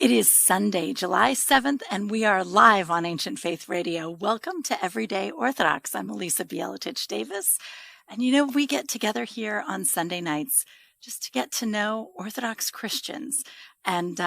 It is Sunday, July 7th, and we are live on Ancient Faith Radio. Welcome to Everyday Orthodox. I'm Elisa Bielatich Davis. And we get together here on Sunday nights just to get to know Orthodox Christians. And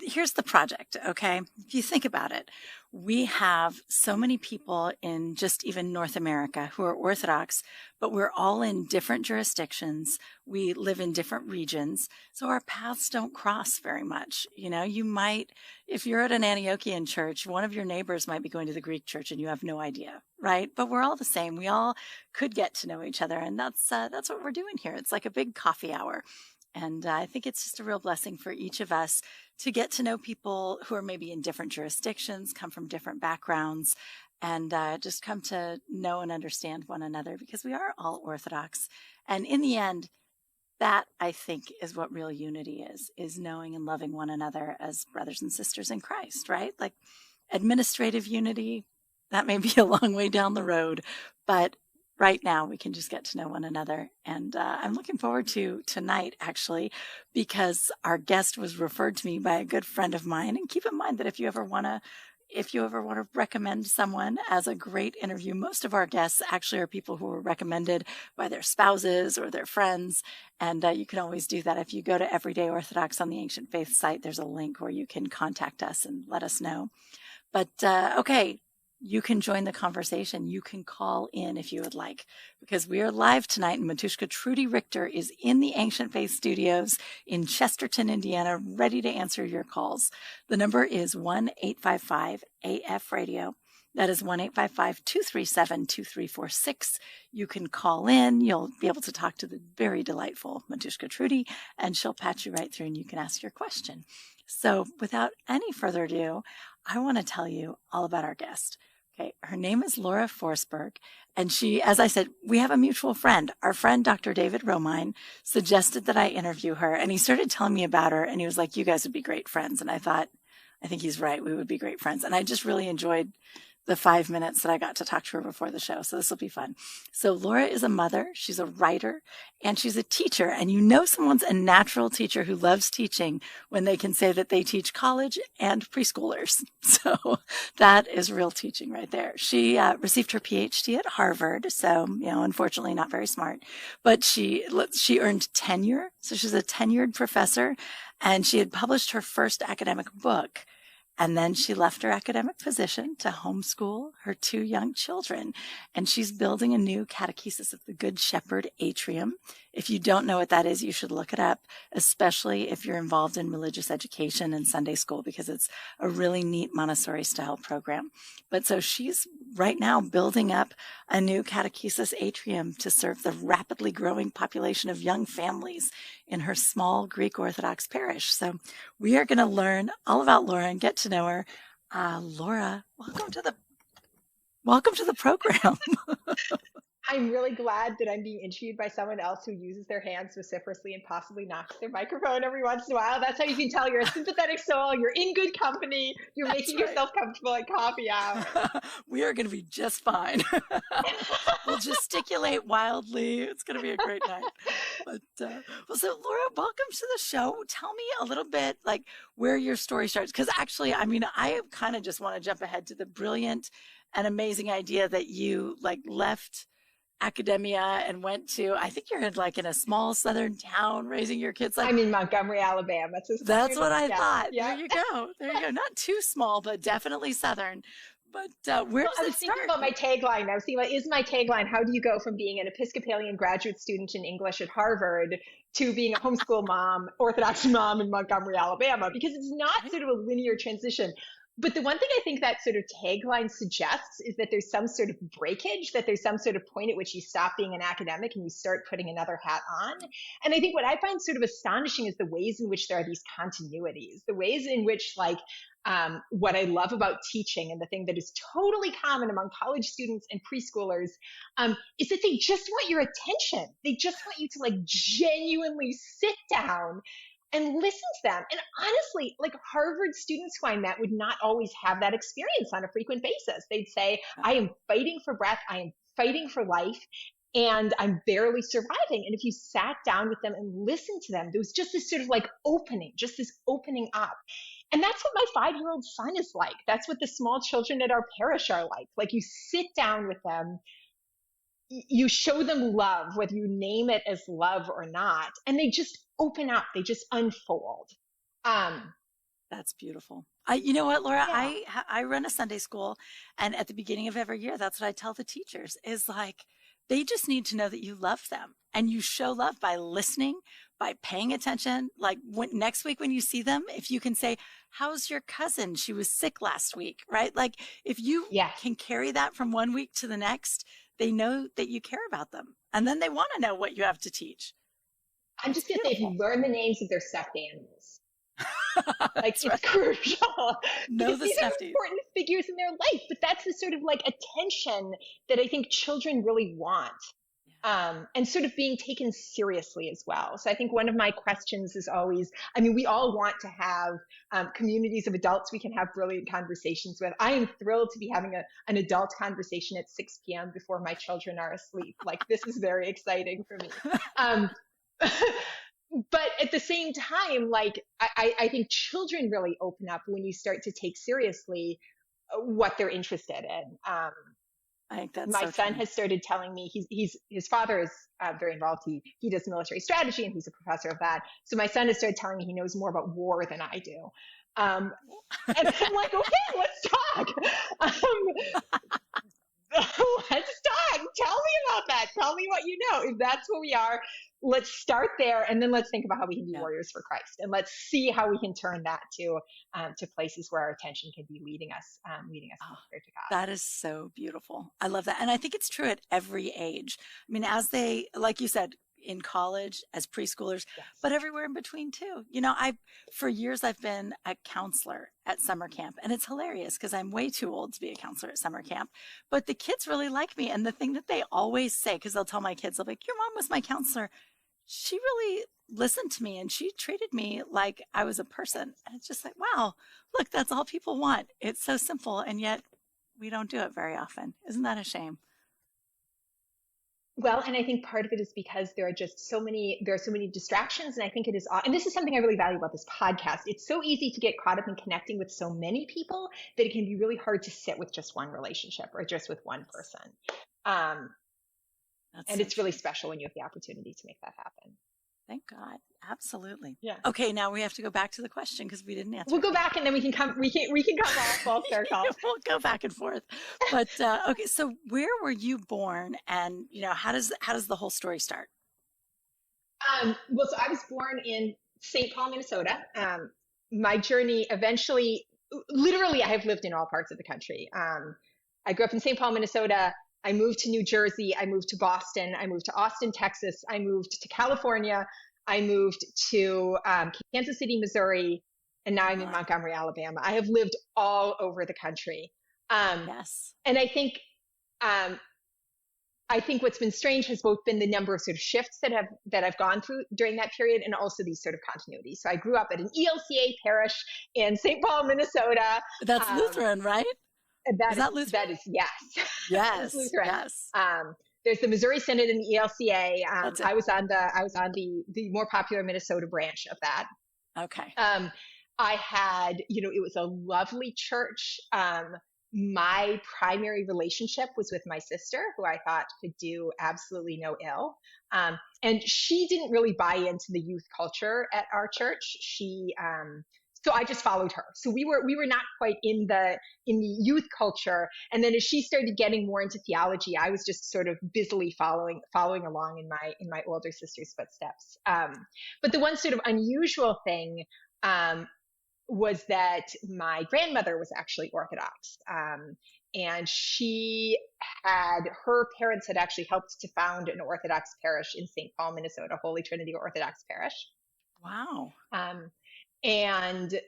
here's the project, okay? If you think about it, we have so many people in just even North America who are Orthodox, but we're all in different jurisdictions. We live in different regions, so our paths don't cross very much. You might, if you're at an Antiochian church, one of your neighbors might be going to the Greek church and you have no idea, right? But we're all the same. We all could get to know each other, and that's what we're doing here. It's like a big coffee hour. And I think it's just a real blessing for each of us to get to know people who are maybe in different jurisdictions, come from different backgrounds, and just come to know and understand one another, because we are all Orthodox. And in the end, that, I think, is what real unity is knowing and loving one another as brothers and sisters in Christ, right? Like administrative unity, that may be a long way down the road, but right now we can just get to know one another. And I'm looking forward to tonight, actually, because our guest was referred to me by a good friend of mine. And keep in mind that if you ever want to recommend someone as a great interview, most of our guests actually are people who were recommended by their spouses or their friends. And you can always do that. If you go to Everyday Orthodox on the Ancient Faith site, there's a link where you can contact us and let us know. But okay, you can join the conversation. You can call in if you would like, because we are live tonight, and Matushka Trudy Richter is in the Ancient Faith Studios in Chesterton, Indiana, ready to answer your calls. The number is 1-855-AF-RADIO. That is 1-855-237-2346. You can call in. You'll be able to talk to the very delightful Matushka Trudy, and she'll patch you right through and you can ask your question. So without any further ado, I want to tell you all about our guest. Okay, her name is Laura Forsberg, and she, as I said, we have a mutual friend. Our friend, Dr. David Romine, suggested that I interview her, and he started telling me about her, and he was like, you guys would be great friends. And I thought, I think he's right. We would be great friends. And I just really enjoyed the 5 minutes that I got to talk to her before the show. So this will be fun. So Laura is a mother, she's a writer, and she's a teacher. And someone's a natural teacher who loves teaching when they can say that they teach college and preschoolers. So that is real teaching right there. She received her Ph.D. at Harvard. So, unfortunately not very smart, but she earned tenure. So she's a tenured professor, and she had published her first academic book. And then she left her academic position to homeschool her 2 young children. And she's building a new Catechesis of the Good Shepherd atrium. If you don't know what that is, you should look it up, especially if you're involved in religious education and Sunday school, because it's a really neat Montessori style program. But so she's right now building up a new Catechesis atrium to serve the rapidly growing population of young families in her small Greek Orthodox parish. So we are going to learn all about Laura and get to know her. Laura, welcome to the program. I'm really glad that I'm being interviewed by someone else who uses their hands vociferously and possibly knocks their microphone every once in a while. That's how you can tell you're a sympathetic soul. You're in good company. You're making yourself comfortable at coffee hour. We are going to be just fine. We'll gesticulate wildly. It's going to be a great night. But so Laura, welcome to the show. Tell me a little bit like where your story starts, because actually, I kind of just want to jump ahead to the brilliant and amazing idea that you left academia and went to, I think you're in a small southern town raising your kids. I'm in Montgomery, Alabama. That's what I thought. Yeah. There you go. Not too small, but definitely southern. But where does it start? Thinking about my tagline. I was thinking about, is my tagline, how do you go from being an Episcopalian graduate student in English at Harvard to being a homeschool mom, Orthodox mom in Montgomery, Alabama? Because it's not sort of a linear transition. But the one thing I think that sort of tagline suggests is that there's some sort of breakage, that there's some sort of point at which you stop being an academic and you start putting another hat on. And I think what I find sort of astonishing is the ways in which there are these continuities, the ways in which what I love about teaching, and the thing that is totally common among college students and preschoolers, is that they just want your attention. They just want you to genuinely sit down and listen to them. And honestly, Harvard students who I met would not always have that experience on a frequent basis. They'd say, I am fighting for breath. I am fighting for life. And I'm barely surviving. And if you sat down with them and listened to them, there was just this sort of opening up. And that's what my 5-year-old son is like. That's what the small children at our parish are like. Like, you sit down with them, you show them love, whether you name it as love or not, and they just open up, they just unfold. That's beautiful. You know what, Laura, Yeah. I run a Sunday school, and at the beginning of every year, that's what I tell the teachers is like, they just need to know that you love them, and you show love by listening, by paying attention. Like, next week when you see them, if you can say, how's your cousin? She was sick last week, right? Like, if you Yes. can carry that from one week to the next, they know that you care about them. And then they want to know what you have to teach. I'm just going to say, if you learn the names of their stuffed animals, like, it's right. Crucial. Know because the these are stuffed important figures in their life, but that's the sort of like attention that I think children really want. And sort of being taken seriously as well. So I think one of my questions is always, I mean, we all want to have communities of adults we can have brilliant conversations with. I am thrilled to be having an adult conversation at 6 p.m. before my children are asleep. Like, this is very exciting for me. But at the same time, like, I think children really open up when you start to take seriously what they're interested in. I think that's my so son true. has started telling me his father is very involved. He does military strategy, and he's a professor of that. So my son has started telling me he knows more about war than I do. And I'm like, okay, let's talk. Let's talk. Tell me about that. Tell me what you know. If that's what we are, let's start there, and then let's think about how we can be warriors for Christ, and let's see how we can turn that to places where our attention can be leading us closer to God. That is so beautiful. I love that, and I think it's true at every age. I mean, as they, like you said, in college, as preschoolers, Yes. but everywhere in between too. You know, for years I've been a counselor at summer camp, and it's hilarious because I'm way too old to be a counselor at summer camp, but the kids really like me. And the thing that they always say, because they'll tell my kids, they'll be like, your mom was my counselor. She really listened to me, and she treated me like I was a person. And it's just like, wow, look, that's all people want. It's so simple, and yet we don't do it very often. Isn't that a shame? Well, and I think part of it is because there are so many distractions. And I think it is, and this is something I really value about this podcast. It's so easy to get caught up in connecting with so many people that it can be really hard to sit with just one relationship or just with one person. And it's really special when you have the opportunity to make that happen. Thank God. Absolutely. Yeah. Okay, now we have to go back to the question because we didn't answer. We'll go back, and then we can come full circle. We'll go back and forth. But okay, so where were you born, and how does the whole story start? Well, so I was born in St. Paul, Minnesota. My journey eventually, literally, I have lived in all parts of the country. I grew up in St. Paul, Minnesota. I moved to New Jersey. I moved to Boston. I moved to Austin, Texas. I moved to California. I moved to Kansas City, Missouri, and now I'm in Montgomery, Alabama. I have lived all over the country. Yes. And I think what's been strange has both been the number of sort of shifts that I've gone through during that period, and also these sort of continuities. So I grew up at an ELCA parish in St. Paul, Minnesota. That's Lutheran, right? Is that Lutheran? That is, yes. Yes. Lutheran. Yes. There's the Missouri Synod and the ELCA. I was on the more popular Minnesota branch of that. Okay. I had, it was a lovely church. My primary relationship was with my sister, who I thought could do absolutely no ill. And she didn't really buy into the youth culture at our church. So I just followed her. So we were not quite in the youth culture. And then as she started getting more into theology, I was just sort of busily following along in my older sister's footsteps. But the one sort of unusual thing was that my grandmother was actually Orthodox. And her parents had actually helped to found an Orthodox parish in St. Paul, Minnesota, Holy Trinity Orthodox Parish. Wow. And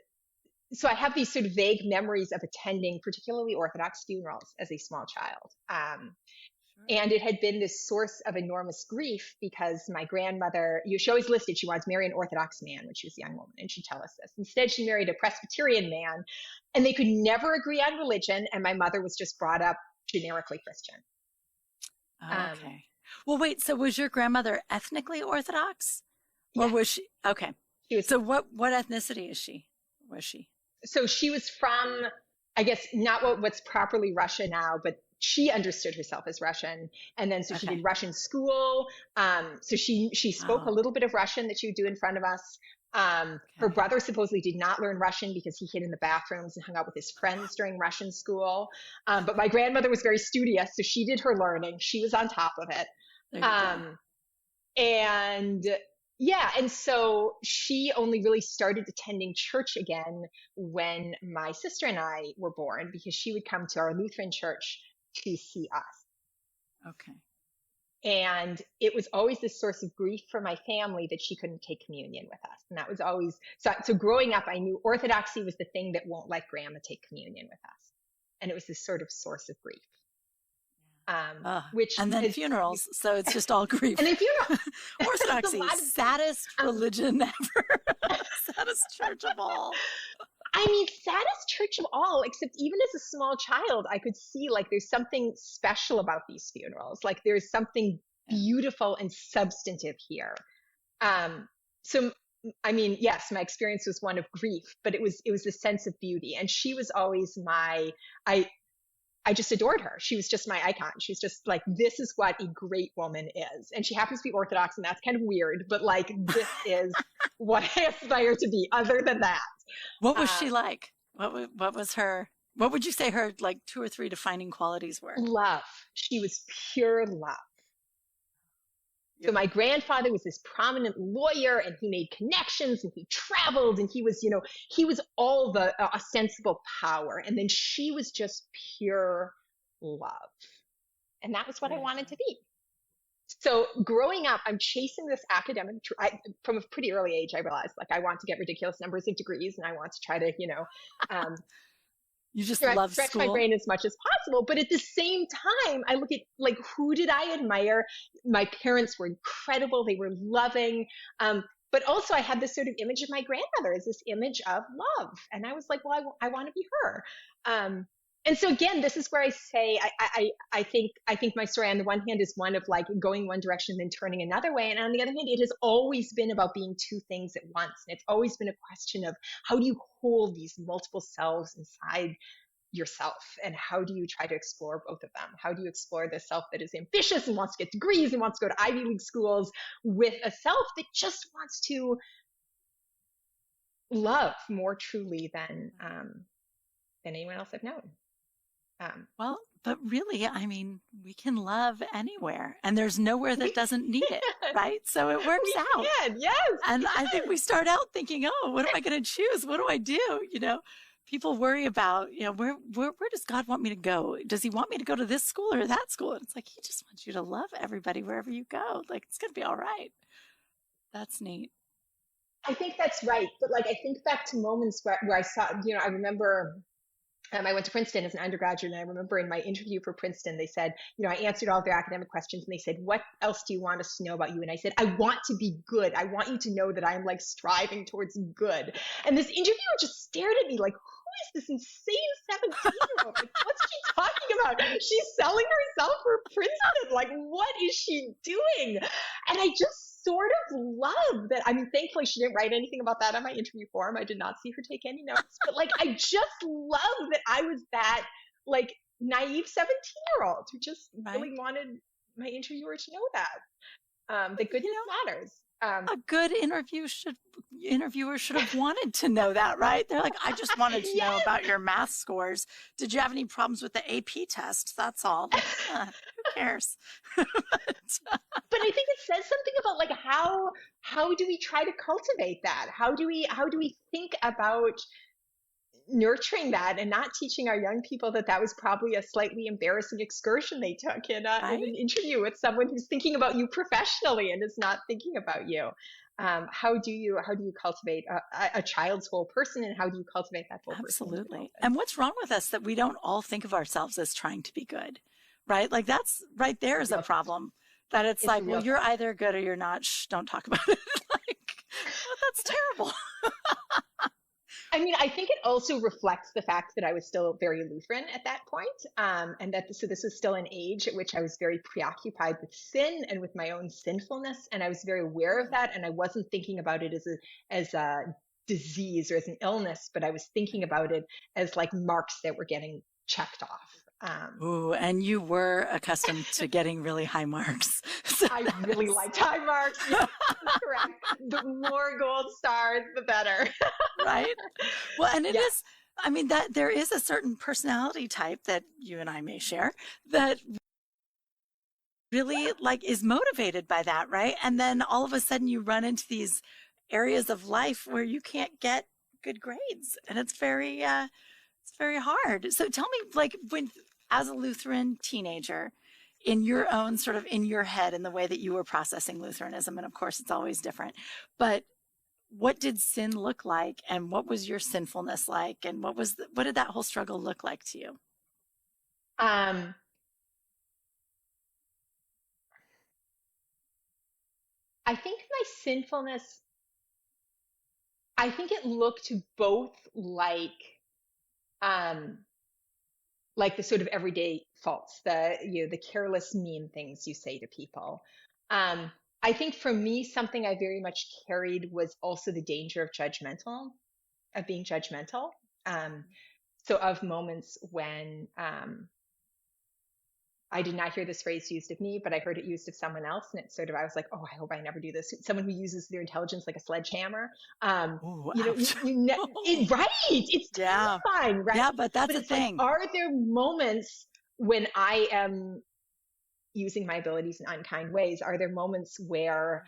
so I have these sort of vague memories of attending particularly Orthodox funerals as a small child. And it had been this source of enormous grief because my grandmother, she always listed she wanted to marry an Orthodox man when she was a young woman, and she'd tell us this. Instead, she married a Presbyterian man, and they could never agree on religion, and my mother was just brought up generically Christian. Okay. Well, wait, so was your grandmother ethnically Orthodox? Or Yes. was she? Okay. She was. So what ethnicity was she? So she was from, I guess, not what's properly Russia now, but she understood herself as Russian. And then so she Okay. did Russian school. So she spoke a Oh, little bit of Russian that she would do in front of us. Her okay. brother supposedly did not learn Russian because he hid in the bathrooms and hung out with his friends during Russian school. But my grandmother was very studious, so she did her learning. She was on top of it. There you go. And yeah, and so she only really started attending church again when my sister and I were born, because she would come to our Lutheran church to see us. Okay. And it was always this source of grief for my family that she couldn't take communion with us. And that was always, so growing up, I knew orthodoxy was the thing that won't let grandma take communion with us. And it was this sort of source of grief. Which And then is, funerals. So it's just all grief. and then funeral. Orthodoxy, saddest religion ever. Saddest church of all. I mean, saddest church of all, except even as a small child, I could see like there's something special about these funerals. Like there's something beautiful and substantive here. So, I mean, yes, my experience was one of grief, but it was a sense of beauty. And she was always I just adored her. She was just my icon. She was just like, this is what a great woman is. And she happens to be Orthodox, and that's kind of weird, but like, this is what I aspire to be. Other than that, What was she like? What was her, what would you say her like 2 or 3 defining qualities were? love. She was pure love. So Yep. my grandfather was this prominent lawyer, and he made connections, and he traveled, and he was, he was all the ostensible power. And then she was just pure love. And that was what I wanted to be. So growing up, I'm chasing this academic, from a pretty early age, I realized like I want to get ridiculous numbers of degrees, and I want to try to, um, You just love stretch my school. brain as much as possible. But at the same time, I look at like, who did I admire? My parents were incredible. They were loving. But also I had this sort of image of my grandmother as this image of love. And I was like, well, I want to be her. And so again, this is where I say, I think my story on the one hand is one of like going one direction and then turning another way. And on the other hand, it has always been about being two things at once. And it's always been a question of how do you hold these multiple selves inside yourself, and how do you try to explore both of them? How do you explore the self that is ambitious and wants to get degrees and wants to go to Ivy League schools with a self that just wants to love more truly than anyone else I've known? Well, but really, I mean, we can love anywhere, and there's nowhere that doesn't need it, right? So it works out. Yes. And I think we start out thinking, oh, what am I going to choose? What do I do? People worry about, where does God want me to go? Does he want me to go to this school or that school? And it's like, he just wants you to love everybody wherever you go. Like, it's going to be all right. That's neat. I think that's right. But like, I think back to moments where I saw, I remember I went to Princeton as an undergraduate, and I remember in my interview for Princeton, they said, I answered all of their academic questions, and they said, what else do you want us to know about you? And I said, I want to be good. I want you to know that I'm like striving towards good. And this interviewer just stared at me like, who is this insane 17-year-old? Like, what's she talking about? She's selling herself for Princeton. Like, what is she doing? And I just sort of love that. I mean, thankfully she didn't write anything about that on my interview form. I did not see her take any notes, but like, I just love that I was that like naive 17-year-old who just really wanted my interviewer to know that goodness matters. A good interviewer should have wanted to know that, right? They're like, I just wanted to know about your math scores. Did you have any problems with the AP test? That's all. Like, who cares? But I think it says something about like how do we try to cultivate that? How do we think about nurturing that and not teaching our young people that was probably a slightly embarrassing excursion they took in an interview with someone who's thinking about you professionally and is not thinking about you. How do you cultivate a child's whole person, and how do you cultivate that whole person? Absolutely. And what's wrong with us that we don't all think of ourselves as trying to be good, right? Like that's right there is a problem. That it's like, well, you're either good or you're not. Shh, don't talk about it. Like, well, that's terrible. I mean, I think it also reflects the fact that I was still very Lutheran at that point, and that so this was still an age at which I was very preoccupied with sin and with my own sinfulness, and I was very aware of that, and I wasn't thinking about it as a disease or as an illness, but I was thinking about it as like marks that were getting checked off. Ooh, and you were accustomed to getting really high marks. So I really liked high marks. Yes, correct. The more gold stars, the better. right. Well, and it Yes. is, I mean, that there is a certain personality type that you and I may share that really like is motivated by that, right? And then all of a sudden you run into these areas of life where you can't get good grades, and it's very hard. So tell me, like, when as a Lutheran teenager, in your own sort of in your head, in the way that you were processing Lutheranism, and of course it's always different, but what did sin look like, and what was your sinfulness like, and what did that whole struggle look like to you? Um, I think my sinfulness, I think it looked both um, like the sort of everyday faults, the careless, mean things you say to people. Um, I think for me, something I very much carried was also the danger of being judgmental. Um, so of moments when I did not hear this phrase used of me, but I heard it used of someone else. And it's sort of, I was like, oh, I hope I never do this. Someone who uses their intelligence like a sledgehammer. Oh, You know, ouch. right. It's Yeah. terrifying, right? Yeah, but that's But the it's like, thing. are there moments when I am using my abilities in unkind ways? Are there moments where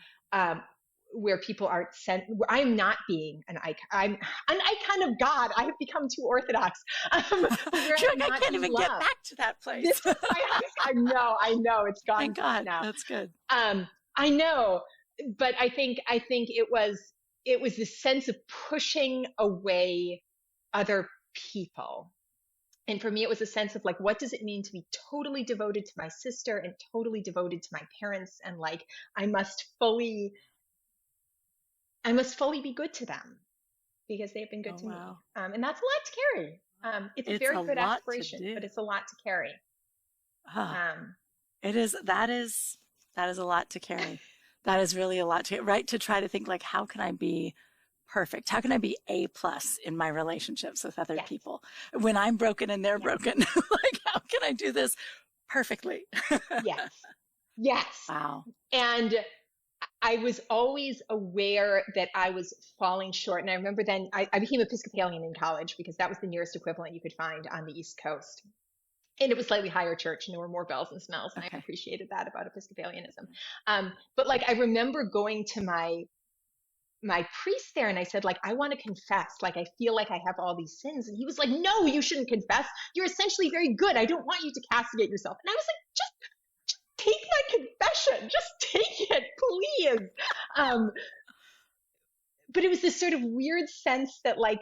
people aren't sent, where I'm not being an icon? I'm an icon of God. I have become too orthodox. Where You're I'm like, I not can't being even get loved. back to that This place. is I know it's gone Thank God. now. That's good. I know, but I think it was this sense of pushing away other people. And for me, it was a sense of like, what does it mean to be totally devoted to my sister and totally devoted to my parents? And like, I must fully be good to them because they've been good Oh, to me. wow. And that's a lot to carry. It's a It's very a good lot to aspiration, but do. it's a lot to carry. Ah, Um, it is, that is a lot to carry. That is really a lot to, right? To try to think like, how can I be perfect? How can I be A plus in my relationships with other yes, people when I'm broken and they're yes, broken? Like, how can I do this perfectly? yes, yes. Wow. And I was always aware that I was falling short. And I remember then I became Episcopalian in college because that was the nearest equivalent you could find on the East Coast. And it was slightly higher church and there were more bells and smells. And I Okay. appreciated that about Episcopalianism. But like, I remember going to my priest there and I said, like, I want to confess. Like, I feel like I have all these sins. And he was like, no, you shouldn't confess. You're essentially very good. I don't want you to castigate yourself. And I was like, just take my confession. Just take it, please. Um, but it was this sort of weird sense that like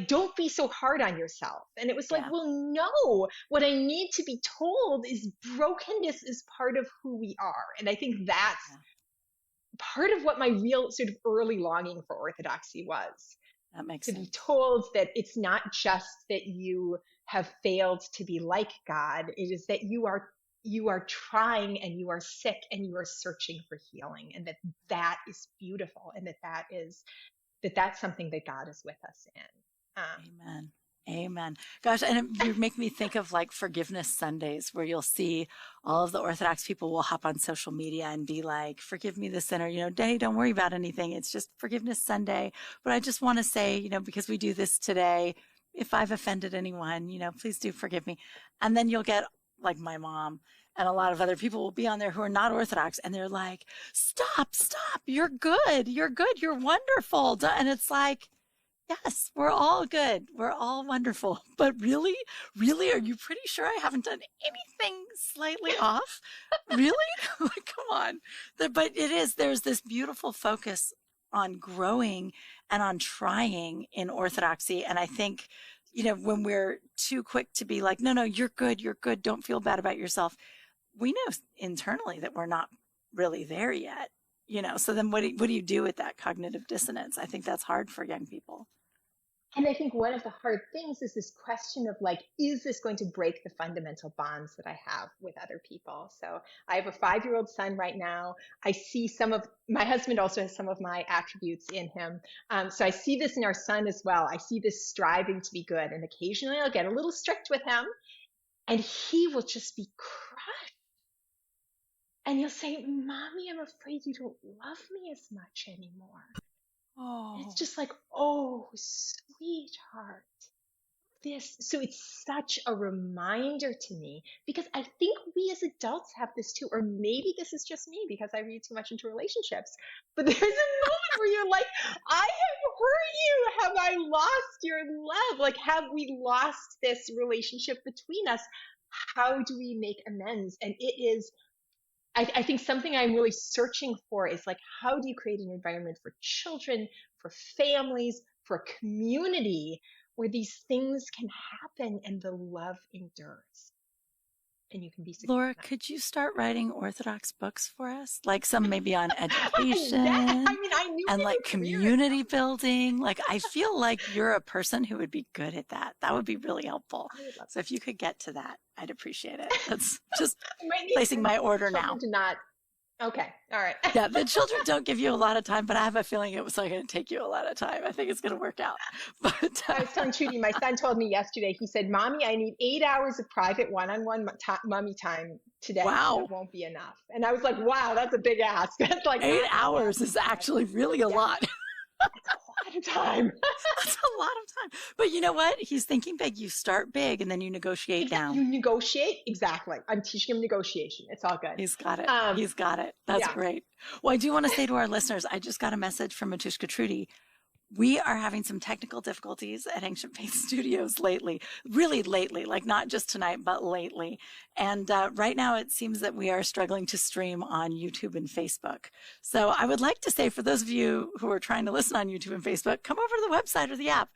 don't be so hard on yourself. And it was like, Yeah. well, no, what I need to be told is brokenness is part of who we are. And I think that's Yeah. part of what my real sort of early longing for orthodoxy was, That makes to be sense. told that it's not just that you have failed to be like God. It is that you are trying and you are sick and you are searching for healing, and that is beautiful, and that's something that God is with us in. Amen. Amen. Gosh, and you make me think of like Forgiveness Sundays, where you'll see all of the Orthodox people will hop on social media and be like, forgive me the sinner, hey, don't worry about anything. It's just Forgiveness Sunday. But I just want to say, because we do this today, if I've offended anyone, please do forgive me. And then you'll get like my mom and a lot of other people will be on there who are not Orthodox, and they're like, stop, you're good. You're good. You're wonderful. And it's like, yes, we're all good. We're all wonderful. But really, really, are you pretty sure I haven't done anything slightly off? Really? Like, come on. But there's this beautiful focus on growing and on trying in Orthodoxy. And I think, when we're too quick to be like, no, you're good, don't feel bad about yourself. We know internally that we're not really there yet. So then what do you do with that cognitive dissonance? I think that's hard for young people. And I think one of the hard things is this question of like, is this going to break the fundamental bonds that I have with other people? So I have a 5-year-old son right now. I see my husband also has some of my attributes in him. So I see this in our son as well. I see this striving to be good. And occasionally I'll get a little strict with him and he will just be crushed. And he'll say, Mommy, I'm afraid you don't love me as much anymore. Oh. And it's just like, oh, sweetheart. So it's such a reminder to me, because I think we as adults have this too, or maybe this is just me because I read too much into relationships. But there's a moment where you're like, I have hurt you. Have I lost your love? Like, have we lost this relationship between us? How do we make amends? And it is, I think something I'm really searching for is like, how do you create an environment for children, for families, for a community where these things can happen and the love endures and you can be secure? Laura, could you start writing Orthodox books for us? Like some maybe on education Yeah, I mean, I knew and like community building. Like I feel like you're a person who would be good at that. That would be really helpful. So if you could get to that, I'd appreciate it. That's just placing my order now. Okay. All right. Yeah, the children don't give you a lot of time, but I have a feeling it was not going to take you a lot of time. I think it's going to work out. But I was telling Trudy, my son told me yesterday, he said, Mommy, I need 8 hours of private one-on-one mommy time today. Wow. It won't be enough. And I was like, wow, that's a big ask. That's like 8 hours is actually really a lot. That's a lot of time. That's a lot of time. But you know what? He's thinking big. You start big and then you negotiate down. You negotiate. Exactly. I'm teaching him negotiation. It's all good. He's got it. He's got it. That's great. Well, I do want to say to our listeners, I just got a message from Matushka Trudy. We are having some technical difficulties at Ancient Faith Studios lately, really lately, like not just tonight, but lately. And right now it seems that we are struggling to stream on YouTube and Facebook. So I would like to say for those of you who are trying to listen on YouTube and Facebook, come over to the website or the app.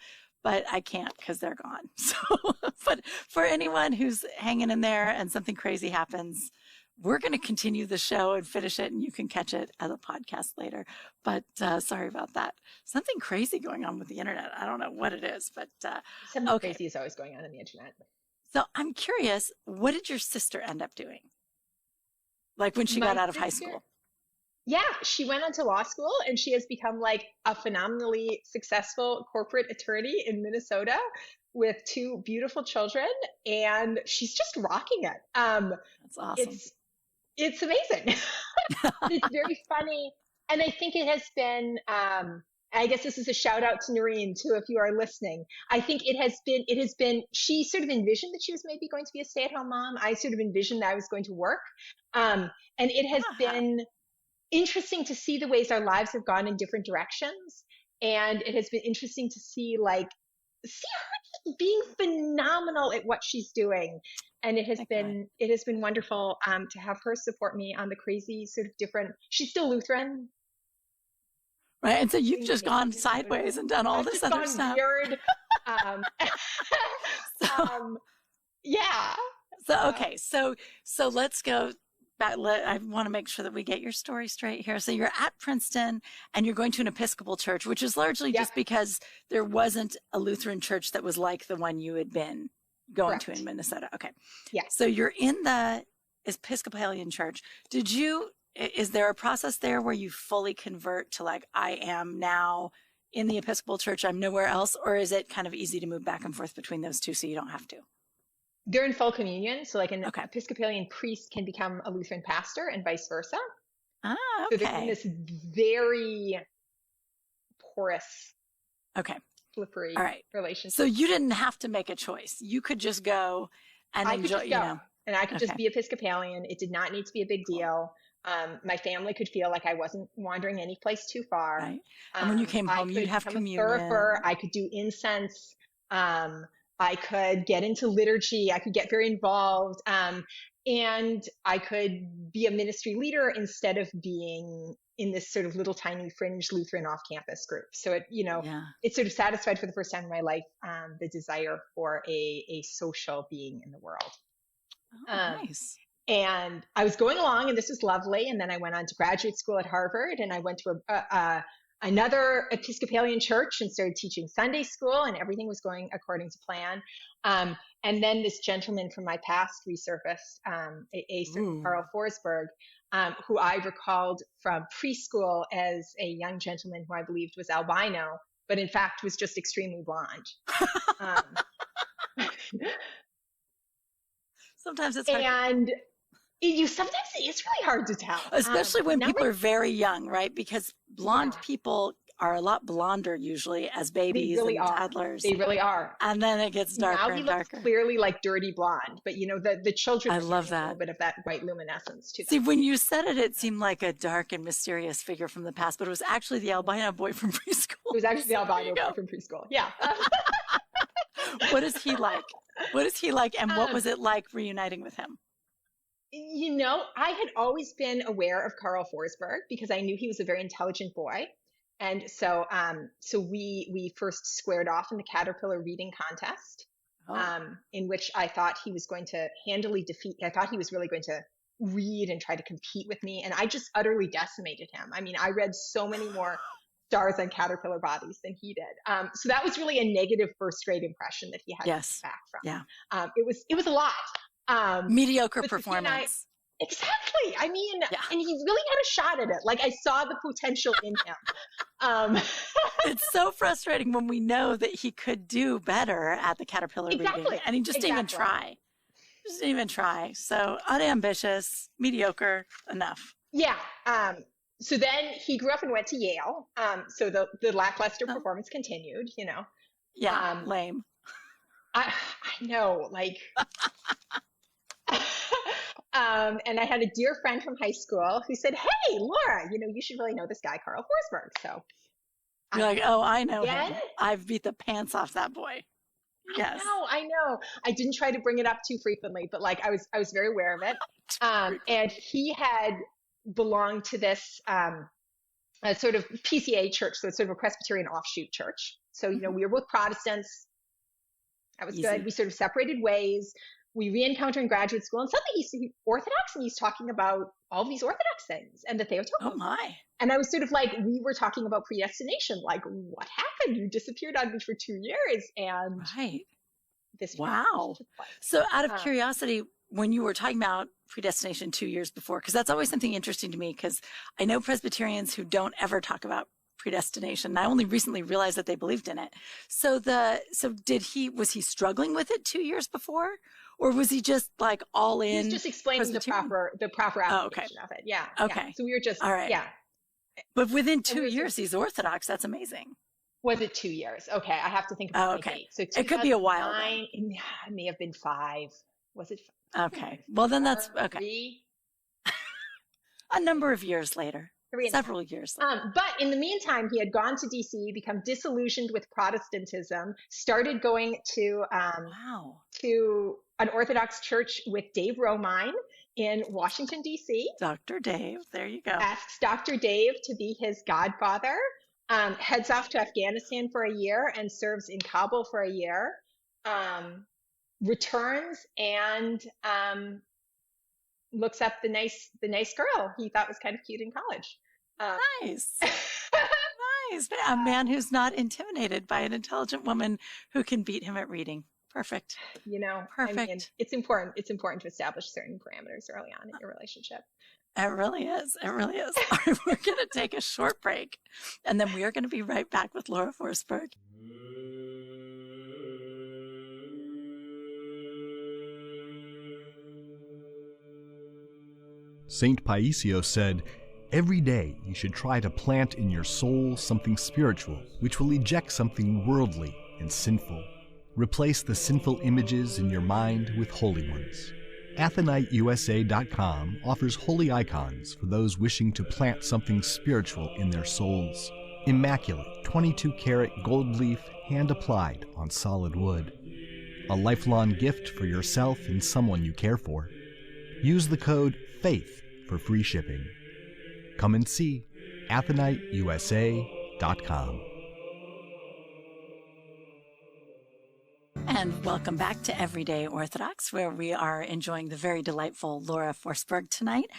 But I can't because they're gone. So, but for anyone who's hanging in there and something crazy happens, we're going to continue the show and finish it, and you can catch it as a podcast later. But sorry about that. Something crazy going on with the internet. I don't know what it is, but something crazy is always going on the internet. So I'm curious, what did your sister end up doing? Like when she got out of high school? Yeah, she went on to law school and she has become like a phenomenally successful corporate attorney in Minnesota with 2 beautiful children, and she's just rocking it. That's awesome. It's amazing. It's very funny. And I think it has been, I guess this is a shout out to Noreen too, if you are listening. I think it has been, she sort of envisioned that she was maybe going to be a stay-at-home mom. I sort of envisioned that I was going to work. And it has been interesting to see the ways our lives have gone in different directions. And it has been interesting to see her just being phenomenal at what she's doing. And it has been wonderful to have her support me on the crazy sort of different, she's still Lutheran. Right. And so you've just gone sideways and done all this other stuff. Weird. Yeah. So, okay. So let's go back. I want to make sure that we get your story straight here. So you're at Princeton and you're going to an Episcopal church, which is largely just because there wasn't a Lutheran church that was like the one you had been going to in Minnesota. Okay. Yeah. So you're in the Episcopalian church. Is there a process there where you fully convert to like, I am now in the Episcopal church, I'm nowhere else? Or is it kind of easy to move back and forth between those two so you don't have to? They're in full communion. So like an Episcopalian priest can become a Lutheran pastor and vice versa. Ah, okay. So they're in this very porous, slippery relationship. So you didn't have to make a choice. You could just go and enjoy, And I could just be Episcopalian. It did not need to be a big deal. My family could feel like I wasn't wandering any place too far. Right. And when you came home, you'd have communion. I could do incense. I could get into liturgy. I could get very involved. And I could be a ministry leader instead of being in this sort of little tiny fringe Lutheran off-campus group. So it sort of satisfied for the first time in my life the desire for a social being in the world. Oh, nice. And I was going along, and this was lovely. And then I went on to graduate school at Harvard, and I went to another Episcopalian church and started teaching Sunday school, and everything was going according to plan. And then this gentleman from my past resurfaced, a certain Carl Forsberg, who I recalled from preschool as a young gentleman who I believed was albino, but in fact was just extremely blonde. Sometimes it's hard. And sometimes it's really hard to tell. Especially when people are very young, right? Because blonde people are a lot blonder usually as babies and toddlers. They really are. And then it gets darker and darker. Now he looks clearly like dirty blonde, but the children, I love that. A little bit of that white luminescence to them. See, when you said it, it seemed like a dark and mysterious figure from the past, but it was actually the albino boy from preschool. It was actually the albino boy from preschool. Yeah. What is he like? What is he like? And what was it like reuniting with him? I had always been aware of Carl Forsberg because I knew he was a very intelligent boy. And so we first squared off in the Caterpillar reading contest, in which I thought he was going to handily defeat. I thought he was really going to read and try to compete with me. And I just utterly decimated him. I mean, I read so many more stars on Caterpillar bodies than he did. So that was really a negative first grade impression that he had to come back from. Yeah. It was a lot. Mediocre performance. Exactly. I mean, and he really had a shot at it. Like I saw the potential in him. It's so frustrating when we know that he could do better at the Caterpillar reading, and he just didn't even try. Just didn't even try. So unambitious, mediocre, enough. Yeah. So then he grew up and went to Yale. So the lackluster performance continued. Yeah. Lame. I know, like. And I had a dear friend from high school who said, "Hey, Laura, you should really know this guy, Carl Forsberg." So you're like, "Oh, I know him. I've beat the pants off that boy." Yes. I know. I didn't try to bring it up too frequently, but like I was very aware of it. And he had belonged to this sort of PCA church, so it's sort of a Presbyterian offshoot church. So we were both Protestants. That was good. We sort of separated ways. We re-encounter in graduate school, and suddenly he's Orthodox, and he's talking about all these Orthodox things and the Theotokos. Oh my! And I was sort of like, we were talking about predestination. Like, what happened? You disappeared on me for 2 years, and this. Wow! So, out of curiosity, when you were talking about predestination 2 years before, because that's always something interesting to me, because I know Presbyterians who don't ever talk about predestination. And I only recently realized that they believed in it. So was he struggling with it 2 years before? Or was he just like all in? He's just explaining the proper application of it. Yeah. Okay. Yeah. So we were just, all right. Yeah. But within 2 years, he's Orthodox. That's amazing. Was it 2 years? Okay. I have to think about my date. So it could be a while. It may have been 5. Was it 5? Okay. Well, then that's okay. 3? A number of years later. Several years. But in the meantime, he had gone to DC, become disillusioned with Protestantism, started going to an Orthodox church with Dave Romine in Washington, D.C. Dr. Dave, there you go. Asks Dr. Dave to be his godfather, heads off to Afghanistan for a year and serves in Kabul for a year, returns and looks up the nice girl he thought was kind of cute in college. Nice. Nice. A man who's not intimidated by an intelligent woman who can beat him at reading. Perfect. Perfect. I mean, it's important. It's important to establish certain parameters early on in your relationship. It really is. It really is. All right, we're going to take a short break, and then we are going to be right back with Laura Forsberg. Saint Paisios said, "Every day you should try to plant in your soul something spiritual, which will eject something worldly and sinful. Replace the sinful images in your mind with holy ones." AtheniteUSA.com offers holy icons for those wishing to plant something spiritual in their souls. Immaculate 22-karat gold leaf hand-applied on solid wood. A lifelong gift for yourself and someone you care for. Use the code FAITH for free shipping. Come and see AtheniteUSA.com. And welcome back to Everyday Orthodox, where we are enjoying the very delightful Laura Forsberg tonight.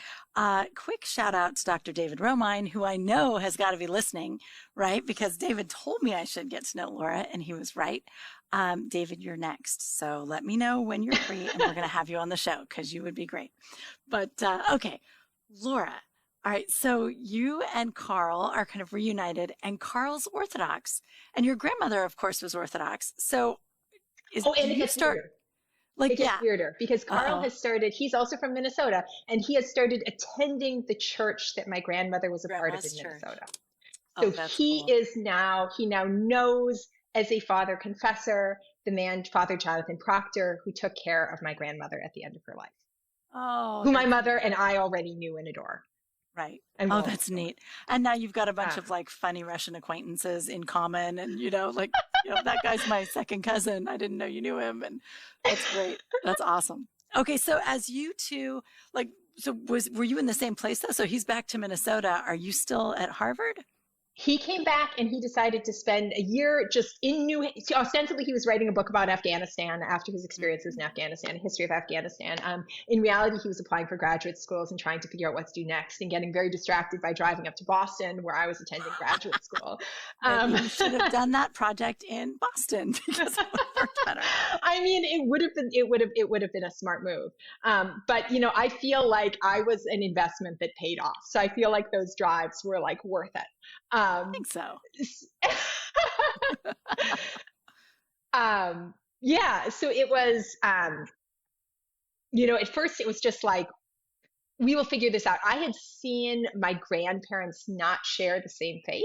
Quick shout out to Dr. David Romine, who I know has got to be listening, right? Because David told me I should get to know Laura, and he was right. David, you're next. So let me know when you're free, and we're going to have you on the show because you would be great. But okay, Laura. All right, so you and Carl are kind of reunited, and Carl's Orthodox, and your grandmother, of course, was Orthodox. So and it gets weirder. Like, it gets weirder because Carl has started, he's also from Minnesota, and he has started attending the church that my grandmother was a part of in Minnesota. So he now knows as a father confessor, the man, Father Jonathan Proctor, who took care of my grandmother at the end of her life. Who my mother and I already knew and adore. Right. Oh, that's neat. And now you've got a bunch of like funny Russian acquaintances in common. And, that guy's my second cousin. I didn't know you knew him. And that's great. That's awesome. Okay. So as you two, were you in the same place though? So he's back to Minnesota. Are you still at Harvard? He came back and he decided to spend a year just ostensibly he was writing a book about Afghanistan after his experiences in Afghanistan, a history of Afghanistan. In reality, he was applying for graduate schools and trying to figure out what to do next and getting very distracted by driving up to Boston where I was attending graduate school. You should have done that project in Boston because it would have worked better. I mean, it would have been a smart move. But I feel like I was an investment that paid off. So I feel like those drives were like worth it. I think so. So it was, at first it was just like, we will figure this out. I had seen my grandparents not share the same faith.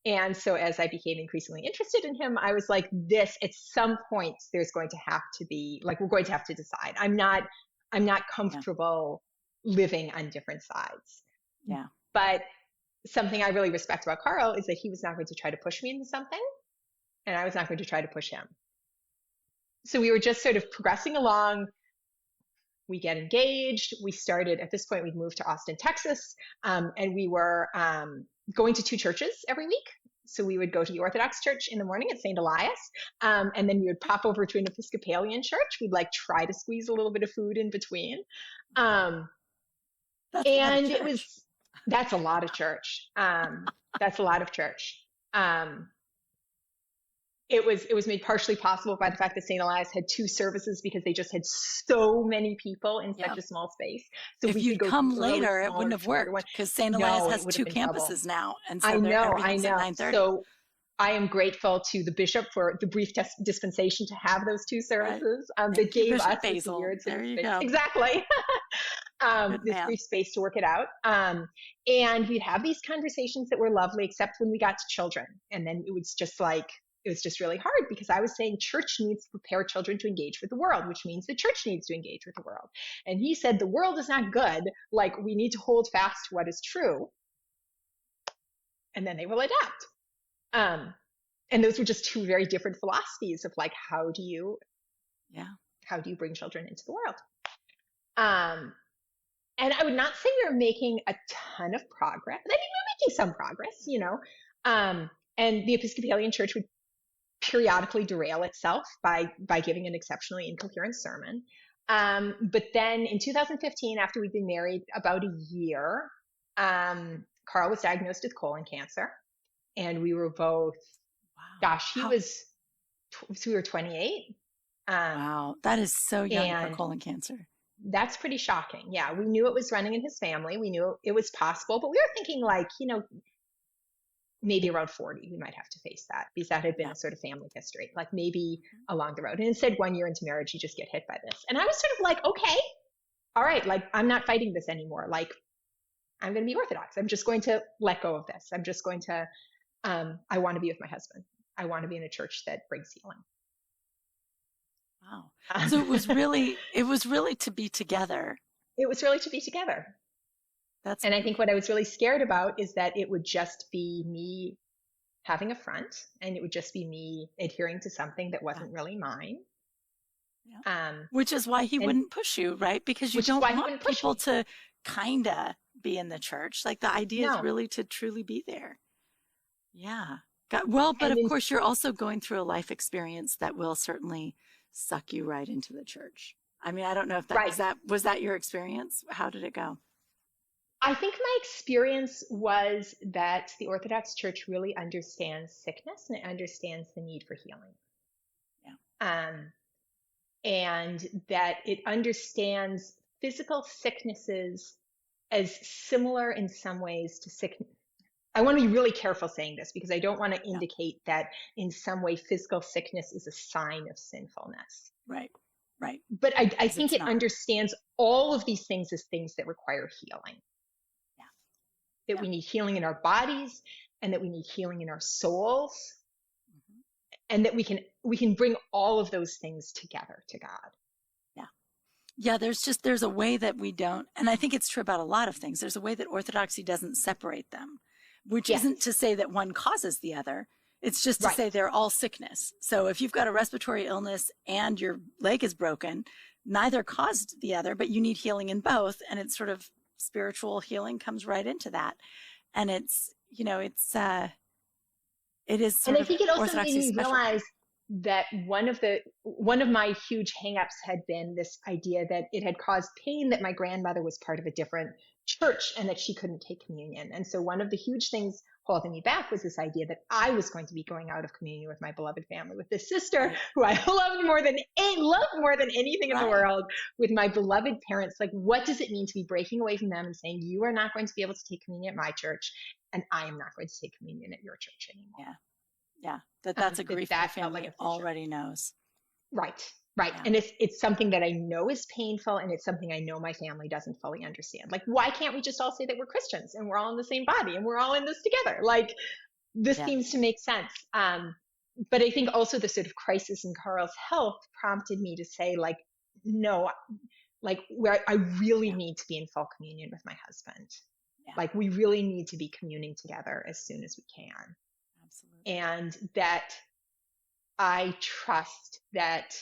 And so as I became increasingly interested in him, I was like, this, at some point, there's going to have to be, like, we're going to have to decide. I'm not comfortable living on different sides. Yeah. But something I really respect about Carl is that he was not going to try to push me into something, and I was not going to try to push him. So we were just sort of progressing along. We get engaged. We started, at this point, we'd moved to Austin, Texas, and we were going to two churches every week. So we would go to the Orthodox Church in the morning at St. Elias, and then we would pop over to an Episcopalian church. We'd try to squeeze a little bit of food in between. That's a lot of church. That's a lot of church. It was made partially possible by the fact that St. Elias had two services because they just had so many people in such a small space. So if you'd come later, it wouldn't have worked because St. Elias has two campuses now. And so I know. At 9:30. So I am grateful to the bishop for the brief dispensation to have those two services that gave us this weird there you space. go. Exactly. This brief space to work it out. And we'd have these conversations that were lovely, except when we got to children. And then it was just really hard because I was saying church needs to prepare children to engage with the world, which means the church needs to engage with the world. And he said, the world is not good. We need to hold fast to what is true. And then they will adapt. And those were just two very different philosophies of how do you bring children into the world? And I would not say we were making a ton of progress. I mean, we were making some progress, and the Episcopalian Church would periodically derail itself by giving an exceptionally incoherent sermon. But then in 2015, after we'd been married about a year, Carl was diagnosed with colon cancer. And we were both, we were 28. Wow, that is so young for colon cancer. That's pretty shocking. Yeah, we knew it was running in his family. We knew it was possible, but we were thinking maybe around 40, we might have to face that because that had been a sort of family history, maybe along the road. And instead, 1 year into marriage, you just get hit by this. And I was sort of okay, all right, I'm not fighting this anymore. I'm going to be Orthodox. I'm just going to let go of this. I'm just going to, I want to be with my husband. I want to be in a church that brings healing. Wow. So it was really to be together. It was really to be together. And I think what I was really scared about is that it would just be me having a front, and it would just be me adhering to something that wasn't really mine. Yeah. Which is why he wouldn't push you, right? Because you don't want people to kind of be in the church. The idea is really to truly be there. Yeah. Well, but And of course, you're also going through a life experience that will certainly suck you right into the church. I mean, I don't know if right. was that your experience? How did it go? I think my experience was that the Orthodox Church really understands sickness and it understands the need for healing. Yeah. And that it understands physical sicknesses as similar in some ways to sickness. I want to be really careful saying this because I don't want to indicate that in some way physical sickness is a sign of sinfulness. Right. Right. But I think it understands all of these things as things that require healing. That we need healing in our bodies and that we need healing in our souls, and that we can bring all of those things together to God. Yeah, there's a way that we don't, and I think it's true about a lot of things. There's a way that Orthodoxy doesn't separate them, which isn't to say that one causes the other. It's just to say they're all sickness. So if you've got a respiratory illness and your leg is broken, neither caused the other, but you need healing in both, and it's sort of spiritual healing comes right into that. And it's, it is sort of, and I think it also made me realize that one of my huge hangups had been this idea that it had caused pain that my grandmother was part of a different church and that she couldn't take communion. And so one of the huge things holding me back was this idea that I was going to be going out of communion with my beloved family, with this sister who I loved more than anything in the world, with my beloved parents. Like, what does it mean to be breaking away from them and saying, you are not going to be able to take communion at my church, and I am not going to take communion at your church anymore? Yeah. That's a grief that family already knows. Right. Yeah. And it's something that I know is painful, and it's something I know my family doesn't fully understand. Like, why can't we just all say that we're Christians and we're all in the same body and we're all in this together? Like, this seems to make sense. But I think also the sort of crisis in Carl's health prompted me to say, like, no, like, where I really need to be in full communion with my husband. Yeah. Like, we really need to be communing together as soon as we can. Absolutely. And that I trust that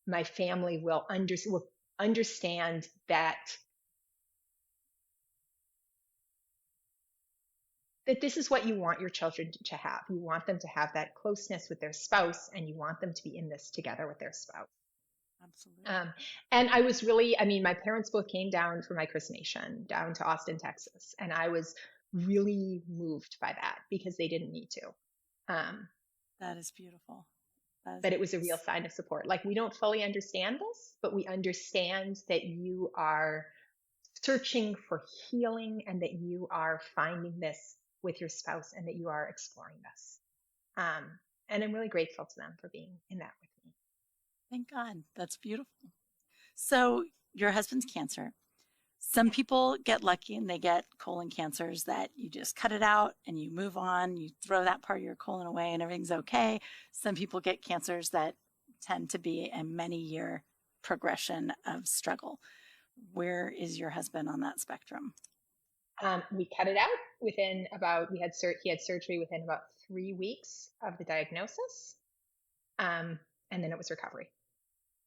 my family will understand that this is what you want your children to have. You want them to have that closeness with their spouse, and you want them to be in this together with their spouse. Absolutely. And I was really, my parents both came down for my chrismation down to Austin, Texas. And I was really moved by that because they didn't need to. That is beautiful. But it was a real sign of support. Like, we don't fully understand this, but we understand that you are searching for healing and that you are finding this with your spouse and that you are exploring this. And I'm really grateful to them for being in that with me. Thank God. That's beautiful. So your husband's cancer. Some people get lucky and they get colon cancers that you just cut it out and you move on, you throw that part of your colon away and everything's okay. Some people get cancers that tend to be a many-year progression of struggle. Where is your husband on that spectrum? We cut it out within he had surgery within about 3 weeks of the diagnosis. And then it was recovery.